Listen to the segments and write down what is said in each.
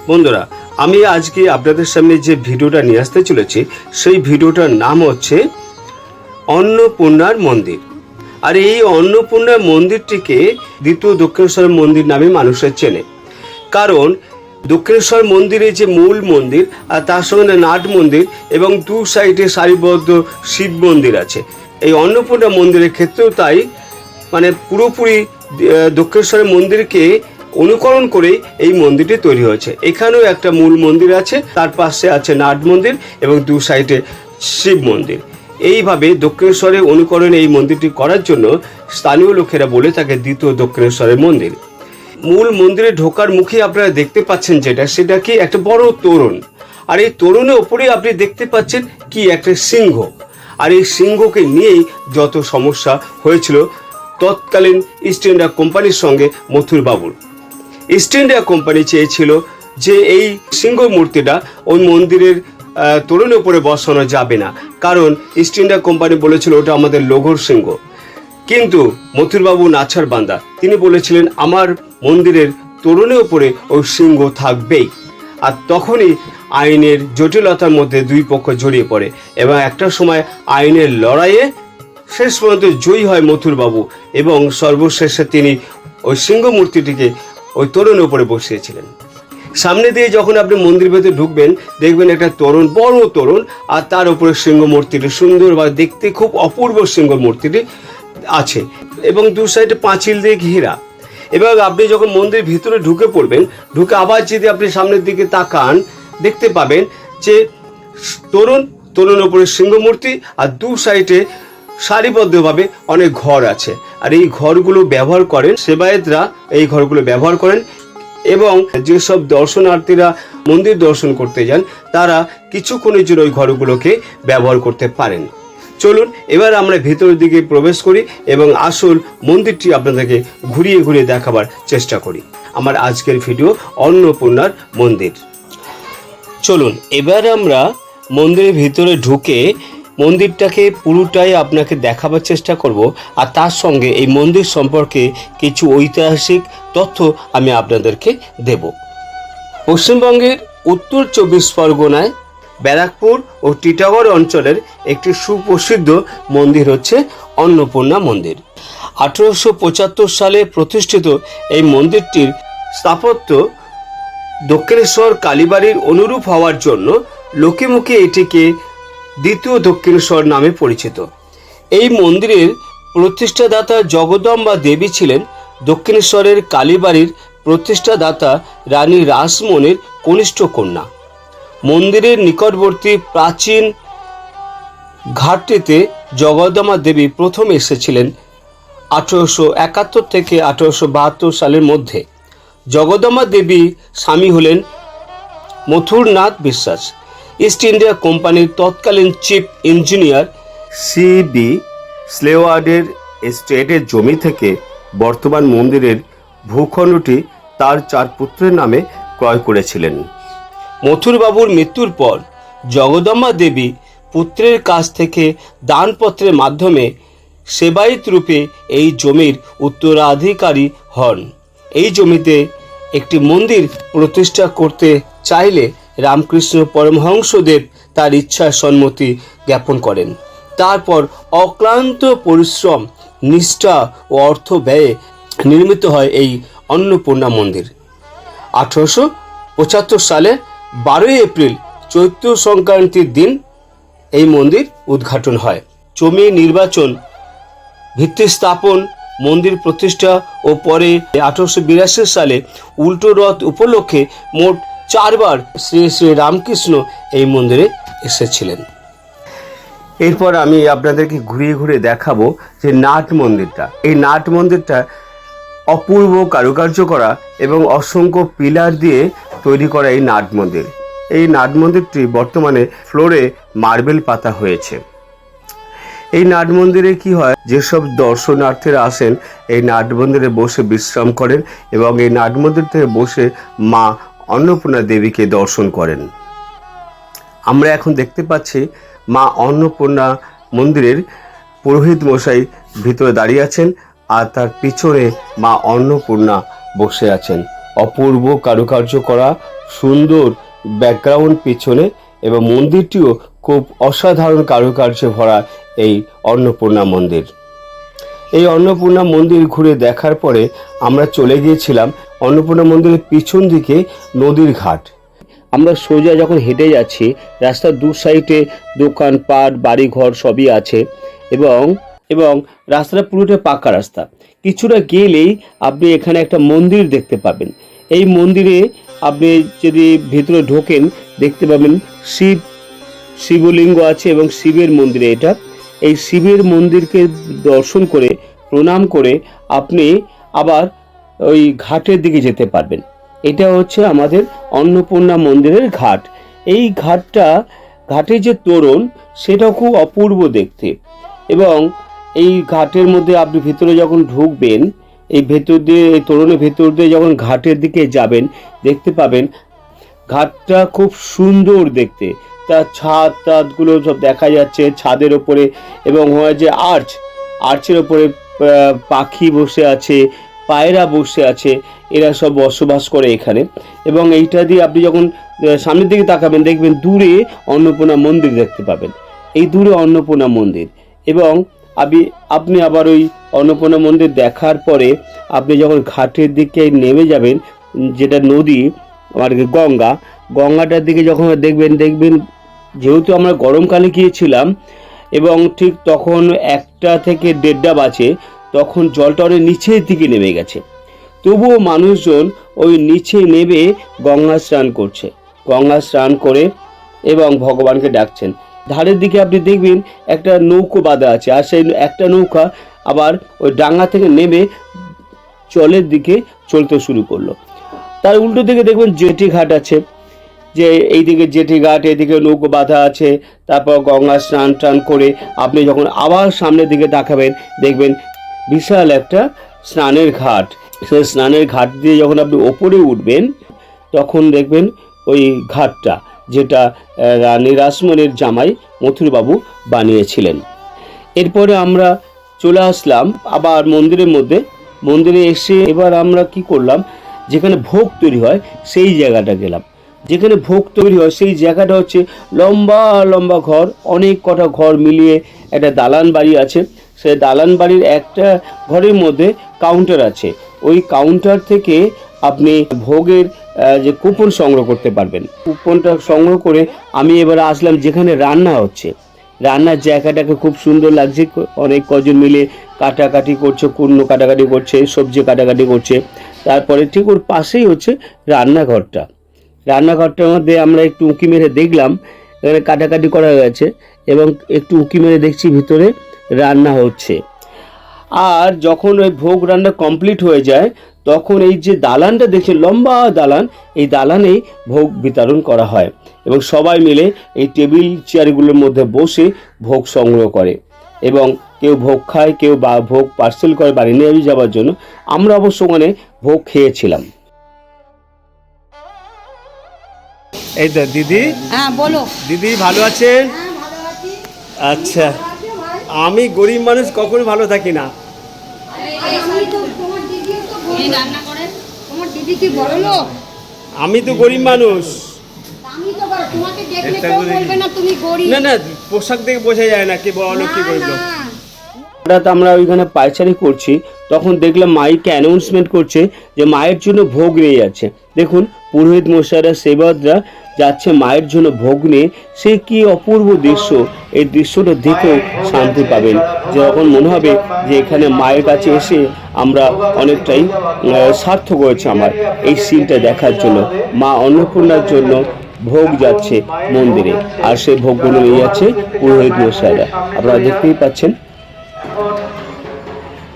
বন্ধুরা, আমি আজকে আপনাদের সামনে যে ভিডিওটা নিয়ে আসতে চলেছি সেই ভিডিওটার নাম হচ্ছে অন্নপূর্ণার মন্দির। আর এই অন্নপূর্ণার মন্দিরটিকে দ্বিতীয় দক্ষিণেশ্বর মন্দির নামে মানুষের চেনে। কারণ দক্ষিণেশ্বর মন্দিরে যে মূল মন্দির আর তার সঙ্গে নাট মন্দির এবং দু সাইডে সারিবদ্ধ শিব মন্দির আছে। এই অন্নপূর্ণা মন্দিরের ক্ষেত্রেও তাই, মানে পুরোপুরি দক্ষিণেশ্বরের মন্দিরকে অনুকরণ করে এই মন্দিরটি তৈরি হয়েছে। এখানেও একটা মূল মন্দির আছে, তার পাশে আছে নাট মন্দির এবং দু সাইডে শিব মন্দির। এইভাবে দক্ষিণেশ্বরের অনুকরণে এই মন্দিরটি করার জন্য স্থানীয় লোকেরা বলে থাকে দ্বিতীয় দক্ষিণেশ্বরের মন্দির। মূল মন্দিরে ঢোকার মুখে আপনারা দেখতে পাচ্ছেন সেটা কি একটা বড় তোরণ। আর এই তোরণের ওপরে আপনি দেখতে পাচ্ছেন কি একটা সিংহ। আর এই সিংহকে নিয়েই যত সমস্যা হয়েছিল তৎকালীন ইস্ট ইন্ডিয়া কোম্পানির সঙ্গে মথুর বাবুর। ইস্ট ইন্ডিয়া কোম্পানি চেয়েছিল যে এই সিংহ মূর্তিটা ওই মন্দিরের তোরণের উপরে বসানো যাবে না, কারণ ইস্ট ইন্ডিয়া কোম্পানি বলেছিল ওটা আমাদের লোঘর সিংহ। কিন্তু মথুরবাবু নাছার বান্দা, তিনি বলেছিলেন আমার মন্দিরের তোরণের উপরে ওই সিংহ থাকবেই। আর তখনই আইনের জটিলতার মধ্যে দুই পক্ষ জড়িয়ে পড়ে এবং একটা সময় আইনের লড়াইয়ে শেষ পর্যন্ত জয়ী হয় মথুরবাবু এবং সর্বশেষে তিনি ওই সিংহ মূর্তিটিকে ওই তোরণের উপরে বসিয়েছিলেন। সামনে দিয়ে যখন আপনি মন্দির ভেতরে ঢুকবেন দেখবেন একটা তোরণ, বড় তোরণ, আর তার উপরে সিংহ মূর্তিটি সুন্দর বা দেখতে খুব অপূর্ব সিংহ মূর্তিটি আছে এবং দু সাইডে পাঁচিল দিয়ে ঘেরা। এবার আপনি যখন মন্দির ভিতরে ঢুকে পড়বেন, ঢুকে আবার যদি আপনি সামনের দিকে তাকান দেখতে পাবেন যে তোরণ উপরে সিংহ মূর্তি আর দু সাইডে সারিবদ্ধভাবে অনেক ঘর আছে। আর এই ঘরগুলো ব্যবহার করেন সেবায়েতরা, এই ঘরগুলো ব্যবহার করেন এবং যেসব দর্শনার্থীরা মন্দির দর্শন করতে যান তারা কিছুক্ষণের জন্য ওই ঘরগুলোকে ব্যবহার করতে পারেন। চলুন এবার আমরা ভেতরের দিকে প্রবেশ করি এবং আসল মন্দিরটি আপনাদেরকে ঘুরিয়ে ঘুরিয়ে দেখাবার চেষ্টা করি। আমার আজকের ভিডিও অন্নপূর্ণার মন্দির। চলুন এবার আমরা মন্দিরের ভিতরে ঢুকে মন্দিরটাকে পুরোটাই আপনাকে দেখাবার চেষ্টা করব, আর তার সঙ্গে এই মন্দির সম্পর্কে কিছু ঐতিহাসিক তথ্য আমি আপনাদেরকে দেব। পশ্চিমবঙ্গের উত্তর 24 পরগনায় ব্যারাকপুর ও টিটাগড় অঞ্চলের একটি সুপ্রসিদ্ধ মন্দির হচ্ছে অন্নপূর্ণা মন্দির। 1875 সালে প্রতিষ্ঠিত এই মন্দিরটির স্থাপত্য দক্ষিণেশ্বর কালীবাড়ির অনুরূপ হওয়ার জন্য লোকে মুখে এটিকে দ্বিতীয় দক্ষিণেশ্বর নামে পরিচিত। এই মন্দিরের প্রতিষ্ঠাদাতা জগদম্বা দেবী ছিলেন দক্ষিণেশ্বরের কালীবাড়ির প্রতিষ্ঠাদাতা রানী রাসমণির কনিষ্ঠ কন্যা। মন্দিরের নিকটবর্তী প্রাচীন ঘাটটিতে জগদম্বা দেবী প্রথম এসেছিলেন 1871 থেকে 1872 সালের মধ্যে। জগদম্বা দেবী স্বামী হলেন মথুরনাথ বিশ্বাস। ইস্ট ইন্ডিয়া কোম্পানির তৎকালীন চিফ ইঞ্জিনিয়ার সিবি স্লেওয়ার্ডের এস্টেটের জমি থেকে বর্তমান মন্দিরের ভূখণ্ডটি তার 4 পুত্রের নামে ক্রয় করেছিলেন। মথুরবাবুর মৃত্যুর পর জগদম্বা দেবী পুত্রের কাছ থেকে দানপত্রের মাধ্যমে সেবায়েত রূপে এই জমির উত্তরাধিকারী হন। এই জমিতে একটি মন্দির প্রতিষ্ঠা করতে চাইলে রামকৃষ্ণ পরমহংসদেব তার ইচ্ছার সম্মতি জ্ঞাপন করেন। তারপর অক্লান্ত পরিশ্রম, নিষ্ঠা ও অর্থ ব্যয়ে নির্মিত হয় এই অন্নপূর্ণা মন্দির। 1875 সালে 12 এপ্রিল চৈত্র সংক্রান্তির দিন এই মন্দির উদ্ঘাটন হয়। জমি নির্বাচন, ভিত্তি স্থাপন, মন্দির প্রতিষ্ঠা ও পরে 1882 সালে উল্টো রথ উপলক্ষে মোট 4 বার শ্রী শ্রী রামকৃষ্ণ এই মন্দিরে এসেছিলেন। এরপর আমি আপনাদেরকে ঘুরিয়ে ঘুরিয়ে দেখাবো যে নাট মন্দিরটা। এই নাট মন্দিরটা অপূর্ব কারুকার্য করা এবং অসংখ্য পিলার দিয়ে তৈরি করা এই নাট মন্দির। এই নাট মন্দিরটি বর্তমানে ফ্লোরে মার্বেল পাতা হয়েছে। এই নাট মন্দিরে কি হয়, যেসব দর্শনার্থীরা আসেন এই নাট মন্দিরে বসে বিশ্রাম করেন এবং এই নাট মন্দির থেকে বসে মা অন্নপূর্ণা দেবীকে দর্শন করেন। আমরা এখন দেখতে পাচ্ছি মা অন্নপূর্ণা মন্দিরের পুরোহিত মশাই ভিতরে দাঁড়িয়ে আছেন আর তার পিছনে মা অন্নপূর্ণা বসে আছেন। অপূর্ব কারুকার্য করা, সুন্দর ব্যাকগ্রাউন্ড পিছনে, এবং মন্দিরটিও খুব অসাধারণ কারুকার্যে ভরা এই অন্নপূর্ণা মন্দির। এই অন্নপূর্ণা মন্দির ঘুরে দেখার পরে আমরা চলে গিয়েছিলাম অন্নপূর্ণা মন্দিরের পিছন দিকে নদীর ঘাট। আমরা সোজা যখন হেঁটে যাচ্ছি, রাস্তার দু সাইডে দোকানপাট, বাড়িঘর সবই আছে, এবং এবং রাস্তাটা পুরোটা পাকা রাস্তা। কিছুটা গেলেই আপনি এখানে একটা মন্দির দেখতে পাবেন। এই মন্দিরে আপনি যদি ভেতরে ঢোকেন, দেখতে পাবেন শিবলিঙ্গ আছে এবং শিবের মন্দিরে এটা। এই শিবের মন্দিরকে দর্শন করে, প্রণাম করে আপনি আবার ওই ঘাটের দিকে যেতে পারবেন। এটা হচ্ছে আমাদের অন্নপূর্ণা মন্দিরের ঘাট। এই ঘাটের যে তোরণ, সেটা খুব অপূর্ব দেখতে। এবং এই ঘাটের মধ্যে আপনি ভিতরে যখন ঢুকবেন, এই তোরণের ভেতর দিয়ে যখন ঘাটের দিকে যাবেন, দেখতে পাবেন ঘাটটা খুব সুন্দর দেখতে। তার ছাদগুলো সব দেখা যাচ্ছে ছাদের ওপরে, এবং হয় যে আর্চের ওপরে পাখি বসে আছে, পায়রা বসে আছে, এরা সব বসবাস করে এখানে। এবং এইটা দিয়ে আপনি যখন সামনের দিকে তাকাবেন, দেখবেন দূরে অন্নপূর্ণা মন্দির দেখতে পাবেন। এই দূরে অন্নপূর্ণা মন্দির। এবং আপনি আবার ওই অন্নপূর্ণা মন্দির দেখার পরে আপনি যখন ঘাটের দিকে নেমে যাবেন, যেটা নদী আর গঙ্গাটার দিকে যখন দেখবেন যেহেতু আমরা গরমকালে গিয়েছিলাম এবং ঠিক তখন 1টা থেকে 1:30 বাজে, তখন জলটা অনেক নিচের দিকে নেমে গেছে। তবুও মানুষজন ওই নিচে নেমে গঙ্গা স্নান করে এবং ভগবানকে ডাকছেন। ধারের দিকে আপনি দেখবেন একটা নৌকো বাঁধা আছে, আর সেই একটা নৌকা আবার ওই ডাঙ্গা থেকে নেমে জলের দিকে চলতে শুরু করলো। তার উল্টো দিকে দেখবেন জেটি ঘাট আছে, যে এইদিকে জেটি ঘাট, এদিকে নৌকো বাঁধা আছে। তারপর গঙ্গা স্নান করে আপনি যখন আবার সামনের দিকে তাকাবেন, দেখবেন বিশাল একটা স্নানের ঘাট। সেই স্নানের ঘাট দিয়ে যখন আপনি ওপরে উঠবেন, তখন দেখবেন ওই ঘাটটা, যেটা রানী রাসমণির জামাই মথুরবাবু বানিয়েছিলেন। এরপরে আমরা চলে আসলাম আবার মন্দিরের মধ্যে। মন্দিরে এসে এবার আমরা কি করলাম, যেখানে ভোগ তৈরি হয় সেই জায়গাটা গেলাম। যেখানে ভোগ তৈরি হয় সেই জায়গাটা হচ্ছে লম্বা লম্বা ঘর, অনেক কটা ঘর মিলিয়ে একটা দালান বাড়ি আছে। সেই দালান বাড়ির একটা ঘরের মধ্যে কাউন্টার আছে। ওই কাউন্টার থেকে আপনি ভোগের যে কুপন সংগ্রহ করতে পারবেন। কুপনটা সংগ্রহ করে আমি এবার আসলাম যেখানে রান্না হচ্ছে। রান্নার জায়গাটাকে খুব সুন্দর লাগছে, অনেক কজন মিলে কাটাকাটি করছে, কুর্নো কাটাকাটি করছে, সবজি কাটাকাটি করছে। তারপরে ঠিক ওর পাশেই হচ্ছে রান্নাঘরটার মধ্যে আমরা একটু উঁকি মেরে দেখলাম, এখানে কাটাকাটি করা হয়েছে এবং একটু উঁকি মেরে দেখছি ভিতরে রান্না হচ্ছে। আর যখন ওই ভোগ রান্না কমপ্লিট হয়ে যায়, তখন এই যে দালানটা দেখছে, লম্বা দালান, এই দালানেই ভোগ বিতরণ করা হয় এবং সবাই মিলে এই টেবিল চেয়ারগুলোর মধ্যে বসে ভোগ সংগ্রহ করে এবং কেউ ভোগ খায়, কেউ ভোগ পার্সেল করে বাড়ি নিয়ে যাওয়ার জন্য। আমরা অবশ্য ওখানে ভোগ খেয়েছিলাম। এই তো দিদি। হ্যাঁ বলো। দিদি ভালো আছেন? আচ্ছা, আমি গরিব মানুষ, কখনো ভালো থাকি না। আমি তো গরিব মানুষ। না না, পোশাক দেখে বোঝা যায় না কি বড় কি গরিব। হঠাৎ আমরা ওইখানে পায়চারি করছি, তখন দেখলাম মাইকে অ্যানাউন্সমেন্ট করছে যে মায়ের জন্য ভোগ নিয়ে যাচ্ছে। দেখুন, পুরোহিত মশাইরা, সেবকরা যাচ্ছে মায়ের জন্য ভোগ নিয়ে। সে কি অপূর্ব দৃশ্য! এই দৃশ্যটা দেখেও শান্তি পাবেন, যখন মনে হবে যে এখানে মায়ের কাছে এসে আমরা অনেকটাই সার্থক হয়েছে আমার এই সিনটা দেখার জন্য। মা অন্নপূর্ণার জন্য ভোগ যাচ্ছে মন্দিরে, আর সেই ভোগগুলো নিয়ে যাচ্ছে পুরোহিত মশাইরা। আপনারা দেখতেই পাচ্ছেন।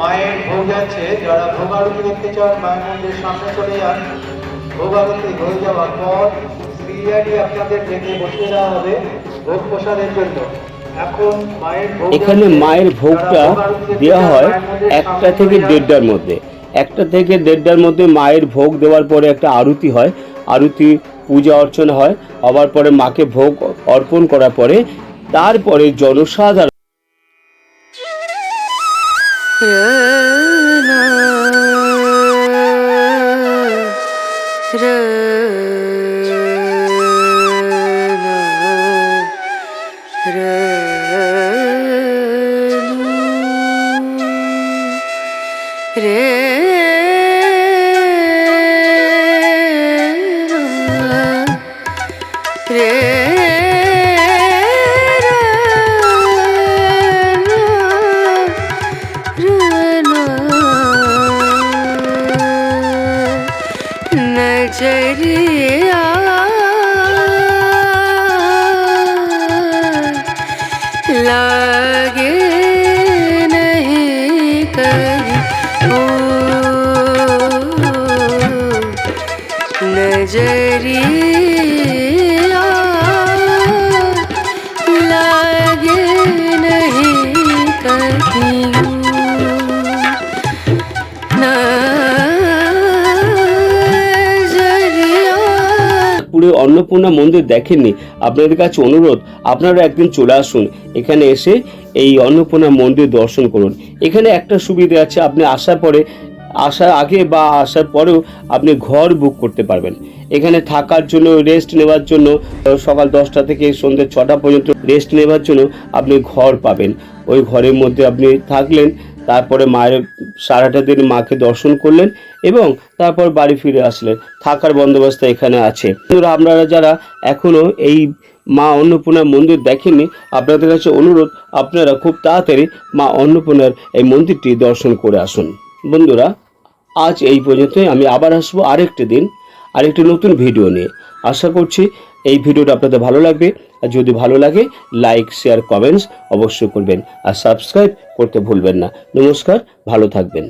মায়ের ভোগ যাচ্ছে, যারা ভোগ আরতি দেখতে চান মায়ের মন্দিরের সামনে চলে যান। ভোগ আরতি হয়ে যাওয়ার পর বিরিয়ানি আপনাদের ডেকে বসিয়ে দেওয়া হবে ভোগ প্রসাদের জন্য। এখন এখানে মায়ের ভোগটা দেওয়া হয় 1টা থেকে 1:30টার মধ্যে। 1টা থেকে 1:30টার মধ্যে মায়ের ভোগ দেওয়ার পরে একটা আরতি হয়। আরতি, পূজা অর্চনা হয়। হওয়ার পরে মাকে ভোগ অর্পণ করার পরে তারপরে জনসাধারণ नजरिया लागे नहीं कहीं ओ नजरिया लागे नहीं कहीं পুরো অন্নপূর্ণা মন্দির দেখেননি, আপনাদের কাছে অনুরোধ আপনারা একদিন চলে আসুন, এখানে এসে এই অন্নপূর্ণা মন্দির দর্শন করুন। এখানে একটা সুবিধা আছে, আপনি আসার আগে বা আসার পরেও আপনি ঘর বুক করতে পারবেন। এখানে থাকার জন্য, রেস্ট নেওয়ার জন্য, সকাল 10টা থেকে সন্ধ্যে 6টা পর্যন্ত রেস্ট নেওয়ার জন্য আপনি ঘর পাবেন। ওই ঘরের মধ্যে আপনি থাকলেন, তারপরে মায়ের সারাটা দিন মাকে দর্শন করলেন এবং তারপর বাড়ি ফিরে আসলেন। থাকার বন্দোবস্ত এখানে আছে। আপনারা যারা এখনো এই মা অন্নপূর্ণা মন্দির দেখেননি, আপনাদের কাছে অনুরোধ আপনারা খুব তাড়াতাড়ি মা অন্নপূর্ণার এই মন্দিরটি দর্শন করে আসুন। বন্ধুরা, আজ এই পর্যন্তই। আমি আবার আসবো আরেকটি দিন আরেকটি নতুন ভিডিও নিয়ে। আশা করছি এই ভিডিওটা আপনাদের ভালো লাগবে। আর যদি ভালো লাগে লাইক, শেয়ার, কমেন্টস অবশ্যই করবেন আর সাবস্ক্রাইব করতে ভুলবেন না। নমস্কার, ভালো থাকবেন।